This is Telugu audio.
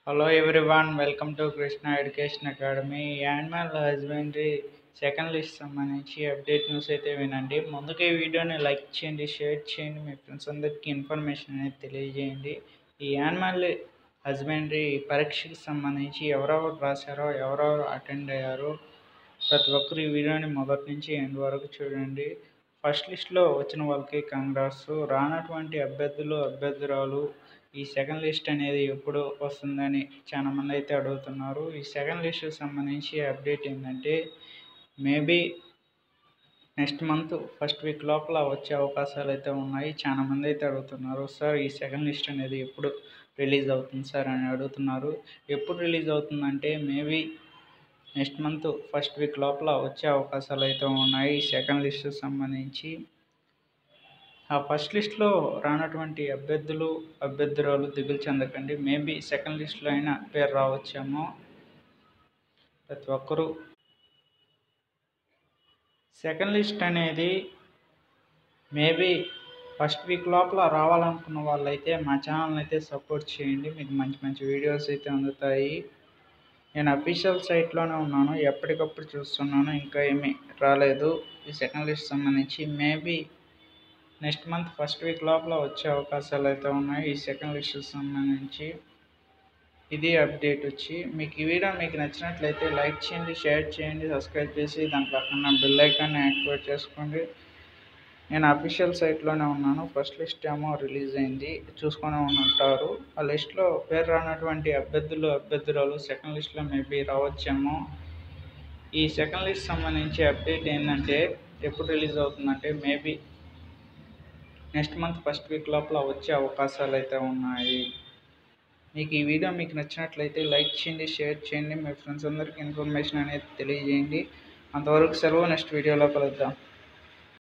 Hello everyone, welcome to Krishna Education Academy. Animal husbandry second list సంబంధించి అప్డేట్ న్యూస్ అయితే వినండి. ముందుగా ఈ వీడియోని లైక్ చేయండి, షేర్ చేయండి, మీ ఫ్రెండ్స్ అందరికీ ఇన్ఫర్మేషన్ అనేది తెలియజేయండి. ఈ యానిమల్ హస్బెండరీ పరీక్షకి సంబంధించి ఎవరెవరు రాశారో, ఎవరెవరు అటెండ్ అయ్యారో ప్రతి ఒక్కరు ఈ వీడియోని మొదటి నుంచి ఎండ్ వరకు చూడండి. ఫస్ట్ లిస్ట్లో వచ్చిన వాళ్ళకి కంగ్రాట్స్. రానటువంటి అభ్యర్థురాలు ఈ సెకండ్ లిస్ట్ అనేది ఎప్పుడు వస్తుందని చాలామంది అయితే అడుగుతున్నారు. ఈ సెకండ్ లిస్ట్కి సంబంధించి అప్డేట్ ఏంటంటే maybe next month first week లోపల వచ్చే అవకాశాలు అయితే ఉన్నాయి. చాలామంది అయితే అడుగుతున్నారు, సార్ ఈ సెకండ్ లిస్ట్ అనేది ఎప్పుడు రిలీజ్ అవుతుంది సార్ అని అడుగుతున్నారు. ఎప్పుడు రిలీజ్ అవుతుందంటే maybe next month first week లోపల వచ్చే అవకాశాలు అయితే ఉన్నాయి ఈ సెకండ్ లిస్ట్కి సంబంధించి. ఆ ఫస్ట్ లిస్ట్లో రానటువంటి అభ్యర్థురాలు దిగులు చెందకండి. మేబీ సెకండ్ లిస్ట్లో అయినా పేరు రావచ్చేమో. ప్రతి ఒక్కరూ సెకండ్ లిస్ట్ అనేది మేబీ ఫస్ట్ వీక్ లోపల రావాలనుకున్న వాళ్ళైతే మా ఛానల్ని అయితే సపోర్ట్ చేయండి. మీకు మంచి మంచి వీడియోస్ అయితే అందుతాయి. నేను అఫీషియల్ సైట్లోనే ఉన్నాను, ఎప్పటికప్పుడు చూస్తున్నాను, ఇంకా ఏమీ రాలేదు ఈ సెకండ్ లిస్ట్ సంబంధించి. Maybe next month first week లోపల వచ్చే అవకాశాలు అయితే ఉన్నాయి ఈ సెకండ్ లిస్ట్కి సంబంధించి. ఇది అప్డేట్ వచ్చి. మీకు ఈ వీడియో మీకు నచ్చినట్లయితే లైక్ చేయండి, షేర్ చేయండి, సబ్స్క్రైబ్ చేసి దాని పక్కన బెల్ ఐకాన్ని యాక్టివేట్ చేసుకోండి. నేను అఫీషియల్ సైట్లోనే ఉన్నాను. ఫస్ట్ లిస్ట్ ఏమో రిలీజ్ అయింది, చూసుకొని ఉంటారు. ఆ లిస్ట్లో పేరు రానటువంటి అభ్యర్థురాలు సెకండ్ లిస్ట్లో మేబీ రావచ్చేమో. ఈ సెకండ్ లిస్ట్ సంబంధించి అప్డేట్ ఏంటంటే ఎప్పుడు రిలీజ్ అవుతుందంటే maybe next month first week లోపల వచ్చే అవకాశాలు అయితే ఉన్నాయి. మీకు ఈ వీడియో మీకు నచ్చినట్లయితే లైక్ చేయండి, షేర్ చేయండి, మీ ఫ్రెండ్స్ అందరికీ ఇన్ఫర్మేషన్ అనేది తెలియజేయండి. అంతవరకు సెలవు, నెక్స్ట్ వీడియోలో కలుద్దాం.